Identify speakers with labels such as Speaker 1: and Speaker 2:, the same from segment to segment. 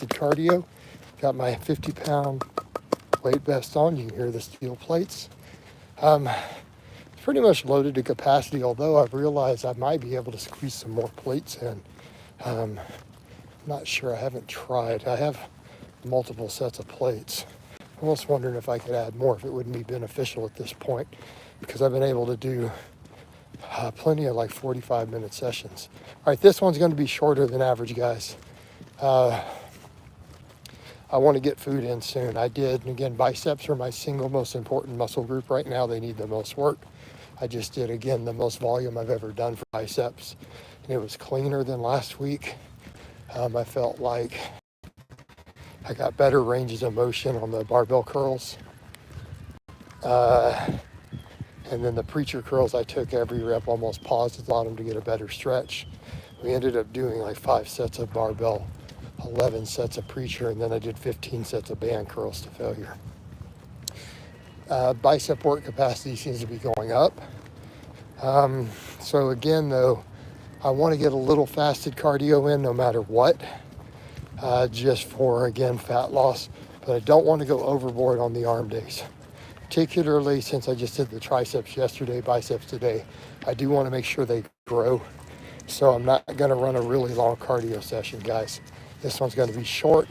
Speaker 1: cardio. Got my 50-pound weight vest on. You can hear the steel plates. It's pretty much loaded to capacity, although I've realized I might be able to squeeze some more plates in. Not sure, I haven't tried. I have multiple sets of plates. I'm almost wondering if I could add more, if it wouldn't be beneficial at this point, because I've been able to do plenty of like 45-minute sessions. All right, this one's going to be shorter than average, guys. I want to get food in soon. I did, and again, biceps are my single most important muscle group right now. They need the most work. I just did, again, the most volume I've ever done for biceps, and it was cleaner than last week. I felt like I got better ranges of motion on the barbell curls. And then the preacher curls, I took every rep, almost paused at the bottom to get a better stretch. We ended up doing like 5 sets of barbell, 11 sets of preacher, and then I did 15 sets of band curls to failure. Bicep work capacity seems to be going up. So again, though, I want to get a little fasted cardio in no matter what, just for, again, fat loss. But I don't want to go overboard on the arm days, particularly since I just did the triceps yesterday, biceps today. I do want to make sure they grow. So I'm not going to run a really long cardio session, guys. This one's going to be short,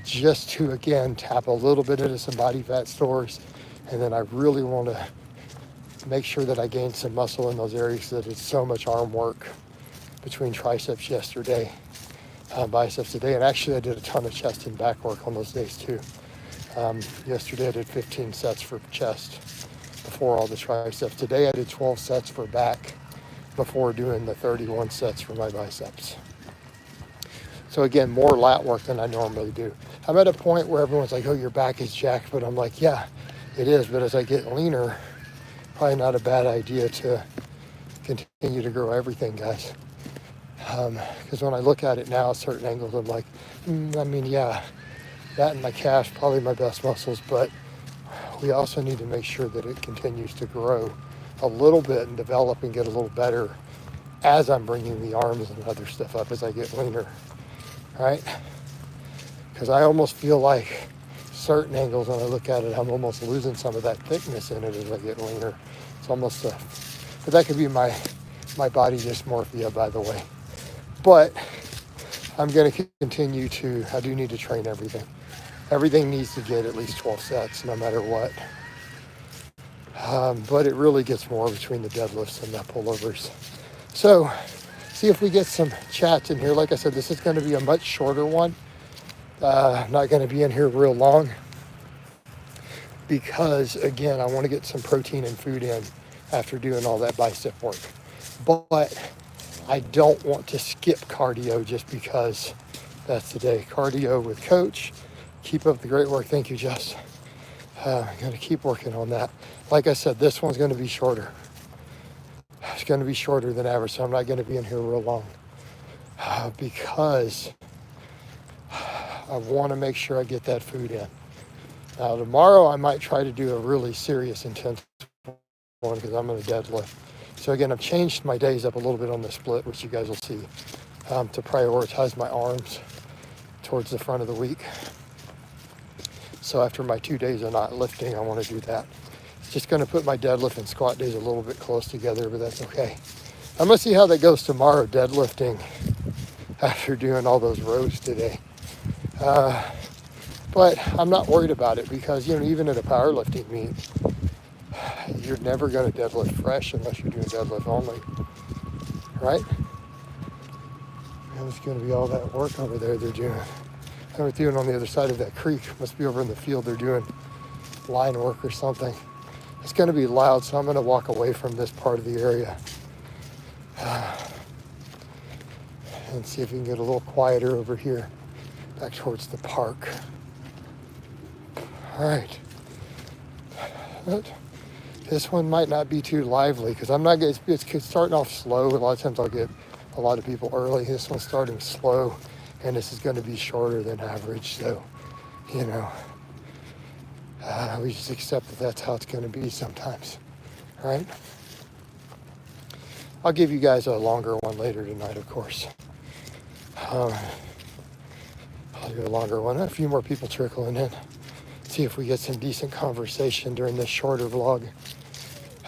Speaker 1: just to, again, tap a little bit into some body fat stores. And then I really want to make sure that I gain some muscle in those areas, that it's so much arm work between triceps yesterday, biceps today. And actually I did a ton of chest and back work on those days too. Yesterday I did 15 sets for chest before all the triceps. Today I did 12 sets for back before doing the 31 sets for my biceps. So again, more lat work than I normally do. I'm at a point where everyone's like, oh, your back is jacked, but I'm like, yeah, it is. But as I get leaner, probably not a bad idea to continue to grow everything, guys. Because when I look at it now, at certain angles, I'm like, yeah, that and my calves, probably my best muscles, but we also need to make sure that it continues to grow a little bit and develop and get a little better as I'm bringing the arms and other stuff up as I get leaner, right? Because I almost feel like certain angles when I look at it, I'm almost losing some of that thickness in it as I get leaner. It's almost but that could be my body dysmorphia, by the way. But I'm going to continue to, I do need to train everything. Everything needs to get at least 12 sets, no matter what. But it really gets more between the deadlifts and the pullovers. So, see if we get some chats in here. Like I said, this is going to be a much shorter one. Not going to be in here real long. Because, again, I want to get some protein and food in after doing all that bicep work. But I don't want to skip cardio just because that's the day. Cardio with coach. Keep up the great work. Thank you, Jess. I'm going to keep working on that. Like I said, this one's going to be shorter. It's going to be shorter than average, so I'm not going to be in here real long. Because I want to make sure I get that food in. Now, tomorrow I might try to do a really serious, intense one because I'm going to deadlift. So again, I've changed my days up a little bit on the split, which you guys will see, to prioritize my arms towards the front of the week. So after my 2 days of not lifting, I want to do that. It's just going to put my deadlift and squat days a little bit close together, but that's okay. I'm going to see how that goes tomorrow, deadlifting, after doing all those rows today. But I'm not worried about it because, even at a powerlifting meet, you're never going to deadlift fresh unless you're doing deadlift only, right? And it's going to be all that work over there they're doing. They're doing on the other side of that creek. Must be over in the field. They're doing line work or something. It's going to be loud, so I'm going to walk away from this part of the area and see if we can get a little quieter over here, back towards the park. All right. But this one might not be too lively because it's starting off slow. A lot of times I'll get a lot of people early. This one's starting slow, and this is going to be shorter than average. So, we just accept that that's how it's going to be sometimes, right? I'll give you guys a longer one later tonight, of course. I'll do a longer one. A few more people trickling in. See if we get some decent conversation during this shorter vlog.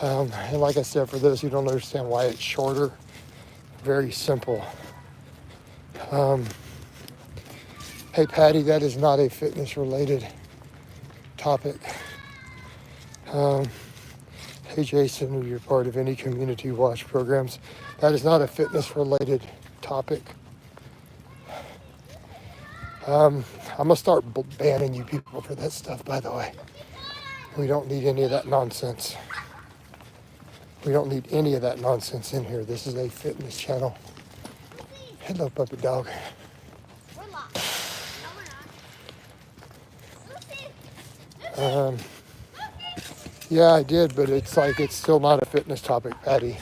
Speaker 1: And like I said, for those who don't understand why it's shorter, very simple. Hey Patty, that is not a fitness related topic. Hey Jason, if you're part of any community watch programs, that is not a fitness related topic. I'm gonna start banning you people for that stuff, by the way. We don't need any of that nonsense. We don't need any of that nonsense in here. This is a fitness channel. Hello, puppy dog.
Speaker 2: We're locked. No, we're not.
Speaker 1: Yeah, I did, but it's like it's still not a fitness topic, Patty.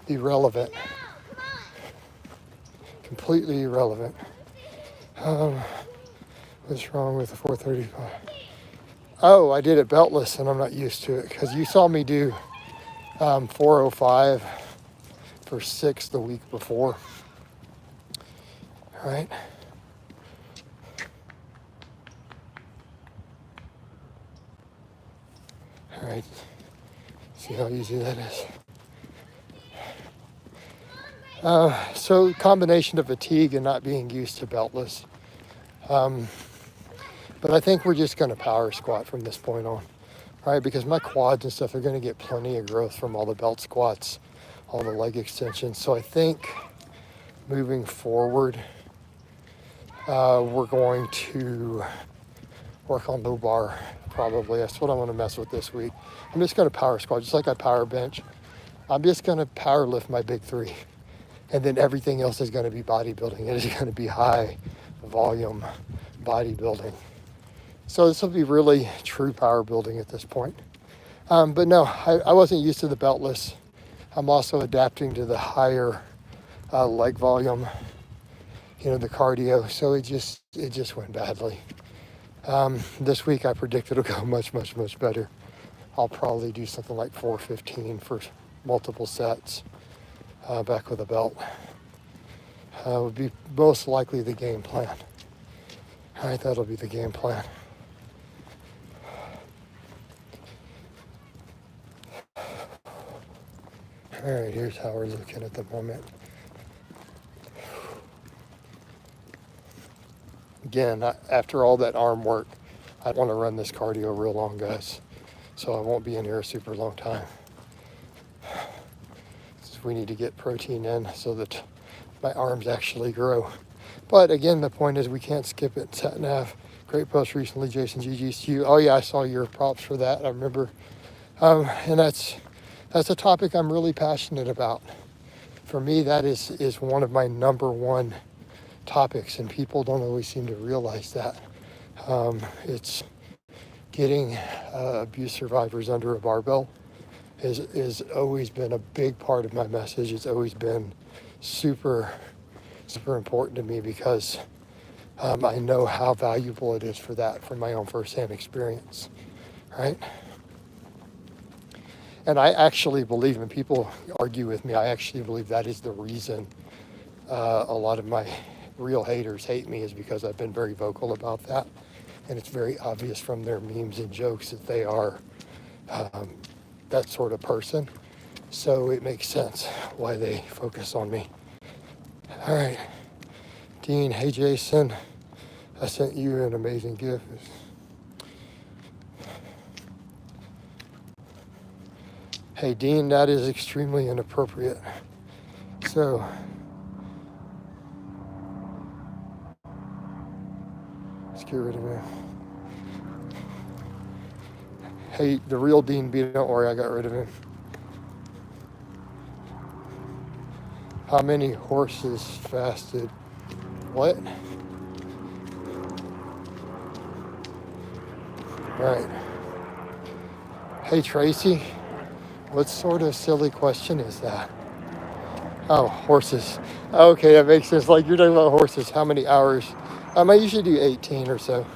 Speaker 1: Irrelevant.
Speaker 2: No, come on.
Speaker 1: Completely irrelevant. What's wrong with the 435? Oh, I did it beltless, and I'm not used to it because you saw me do 405 for 6 the week before. All right. All right. See how easy that is. So combination of fatigue and not being used to beltless. But I think we're just going to power squat from this point on, right? Because my quads and stuff are going to get plenty of growth from all the belt squats, all the leg extensions. So I think moving forward, we're going to work on low bar probably. That's what I'm going to mess with this week. I'm just going to power squat, just like I power bench. I'm just going to power lift my big 3. And then everything else is going to be bodybuilding. It is going to be high volume bodybuilding. So this will be really true power building at this point. But no, I wasn't used to the beltless. I'm also adapting to the higher leg volume, the cardio. So it just went badly. This week I predict it'll go much, much, much better. I'll probably do something like 415 for multiple sets back with a belt. Would be most likely the game plan. All right, that'll be the game plan. All right, here's how we're looking at the moment. Again, after all that arm work, I want to run this cardio real long, guys. So I won't be in here a super long time. We need to get protein in so that my arms actually grow. But again, the point is we can't skip it. Sat nav, great post recently, Jason GGSU. Oh yeah, I saw your props for that. I remember. And that's a topic I'm really passionate about. For me, that is one of my number one topics, and people don't always seem to realize that. It's getting abuse survivors under a barbell has always been a big part of my message. It's always been super, super important to me because I know how valuable it is for that from my own firsthand experience, right? And I actually believe, and people argue with me, I actually believe that is the reason a lot of my real haters hate me, is because I've been very vocal about that. And it's very obvious from their memes and jokes that they are that sort of person. So it makes sense why they focus on me. All right. Dean, hey Jason, I sent you an amazing gift. Hey Dean, that is extremely inappropriate. So, let's get rid of it. Hey, the real Dean B, don't worry, I got rid of him. How many horses fasted? What? Right. Hey Tracy, what sort of silly question is that? Oh, horses. Okay, that makes sense. Like you're talking about horses. How many hours? I usually do 18 or so,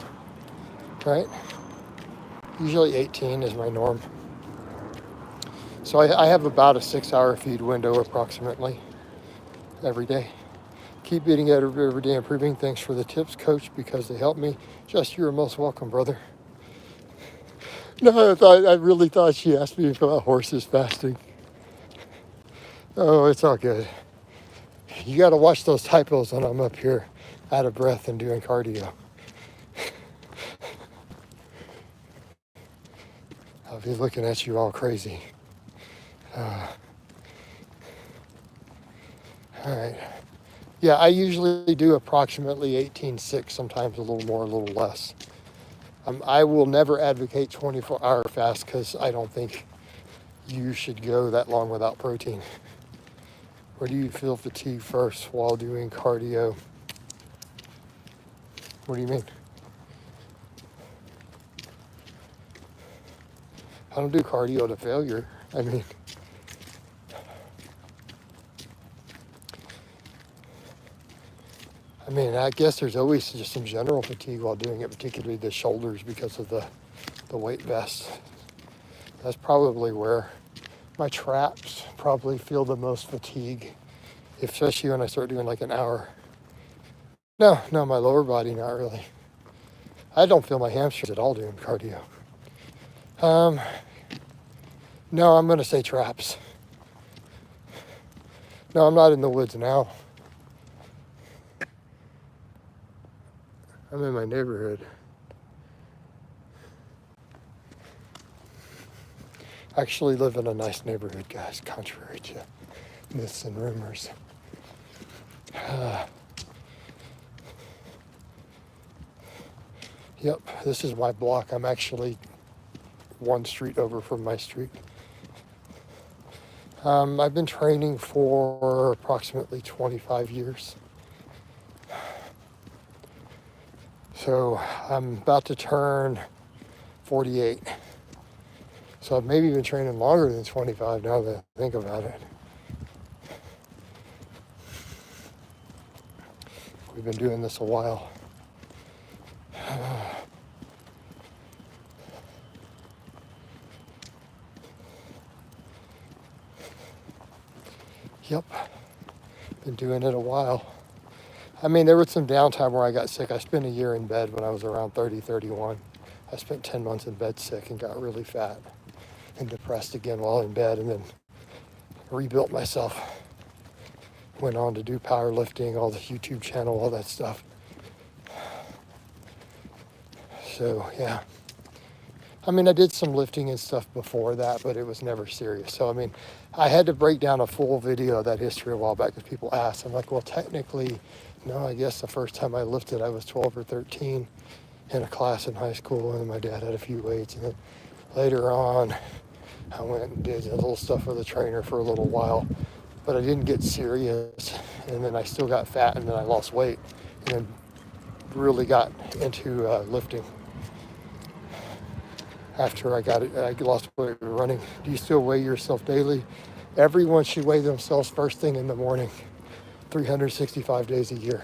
Speaker 1: right? Usually 18 is my norm. So I have about a 6-hour feed window approximately every day. Keep getting at it every day, improving. Thanks for the tips, coach, because they help me. Just, you're most welcome, brother. No, I really thought she asked me about horses fasting. Oh, it's all good. You got to watch those typos when I'm up here out of breath and doing cardio. I'll be looking at you all crazy. All right. Yeah, I usually do approximately 18.6, sometimes a little more, a little less. I will never advocate 24-hour fast because I don't think you should go that long without protein. Where do you feel fatigue first while doing cardio? What do you mean? I don't do cardio to failure. I guess there's always just some general fatigue while doing it, particularly the shoulders because of the weight vest. That's probably where my traps probably feel the most fatigue, especially when I start doing like an hour. No, my lower body, not really. I don't feel my hamstrings at all doing cardio. No, I'm going to say traps. No, I'm not in the woods now. I'm in my neighborhood. I actually live in a nice neighborhood, guys, contrary to myths and rumors. Yep, this is my block. I'm actually one street over from my street. I've been training for approximately 25 years. So I'm about to turn 48. So I've maybe been training longer than 25 now that I think about it. We've been doing this a while. Yep, been doing it a while. There was some downtime where I got sick. I spent a year in bed when I was around 30, 31. I spent 10 months in bed sick and got really fat and depressed again while in bed, and then rebuilt myself. Went on to do powerlifting, all the YouTube channel, all that stuff. So, yeah. I did some lifting and stuff before that, but it was never serious. So, I had to break down a full video of that history a while back because people asked. I'm like, well, technically, no, I guess the first time I lifted, I was 12 or 13 in a class in high school, and my dad had a few weights. And then later on, I went and did a little stuff with a trainer for a little while, but I didn't get serious. And then I still got fat, and then I lost weight, and then really got into lifting. After I lost weight running. Do you still weigh yourself daily? Everyone should weigh themselves first thing in the morning, 365 days a year,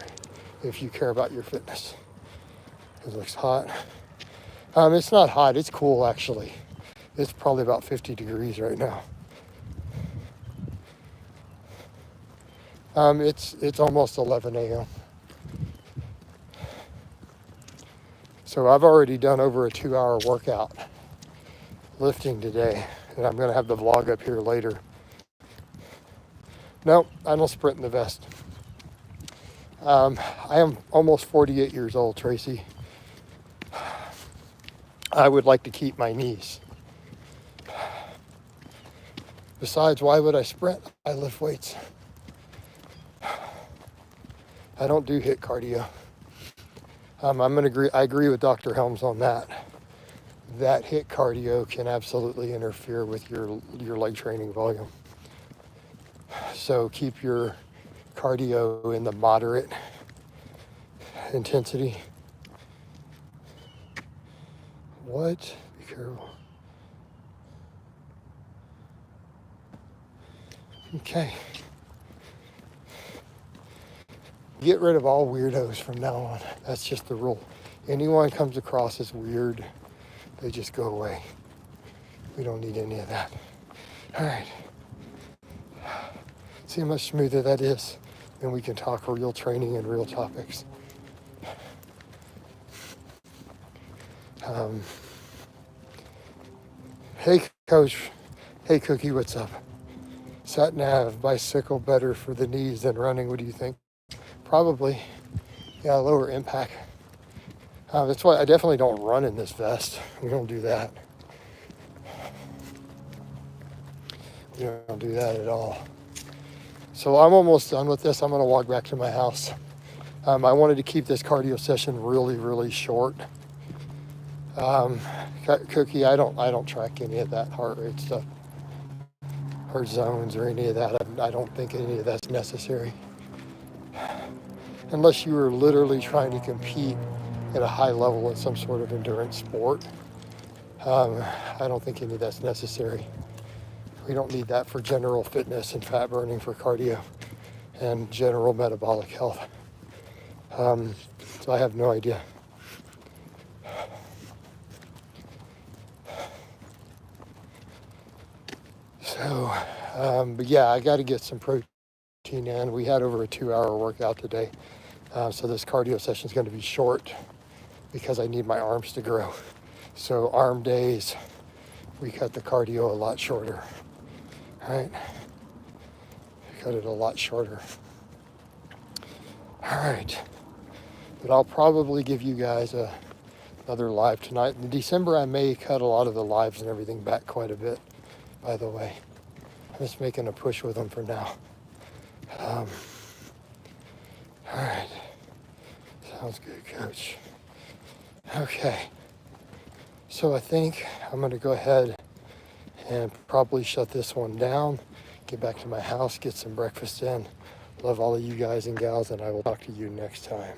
Speaker 1: if you care about your fitness. It looks hot. It's not hot, it's cool actually. It's probably about 50 degrees right now. It's almost 11 a.m. So I've already done over a 2-hour workout lifting today, and I'm going to have the vlog up here later. No, I don't sprint in the vest. I am almost 48 years old, Tracy. I would like to keep my knees. Besides, why would I sprint? I lift weights. I don't do HIIT cardio. I agree with Dr. Helms on that. That HIIT cardio can absolutely interfere with your leg training volume. So keep your cardio in the moderate intensity. What? Be careful. Okay. Get rid of all weirdos from now on. That's just the rule. Anyone comes across as weird, they just go away. We don't need any of that. All right. See how much smoother that is and we can talk real training and real topics. Hey, Coach. Hey, Cookie, what's up? Sat nav, bicycle better for the knees than running. What do you think? Probably. Yeah, lower impact. That's why I definitely don't run in this vest. We don't do that. We don't do that at all. So I'm almost done with this. I'm going to walk back to my house. I wanted to keep this cardio session really, really short. Cookie, I don't track any of that heart rate stuff or zones or any of that. I don't think any of that's necessary. Unless you were literally trying to compete at a high level in some sort of endurance sport. I don't think any of that's necessary. We don't need that for general fitness and fat burning for cardio and general metabolic health. So I have no idea. So, but yeah, I got to get some protein in. We had over a 2-hour workout today. So this cardio session is going to be short because I need my arms to grow. So arm days, we cut the cardio a lot shorter, right? We cut it a lot shorter. All right, but I'll probably give you guys another live tonight. In December, I may cut a lot of the lives and everything back quite a bit, by the way. I'm just making a push with them for now. All right, sounds good, Coach. Okay, so I think I'm gonna go ahead and probably shut this one down, get back to my house, get some breakfast in. Love all of you guys and gals, and I will talk to you next time.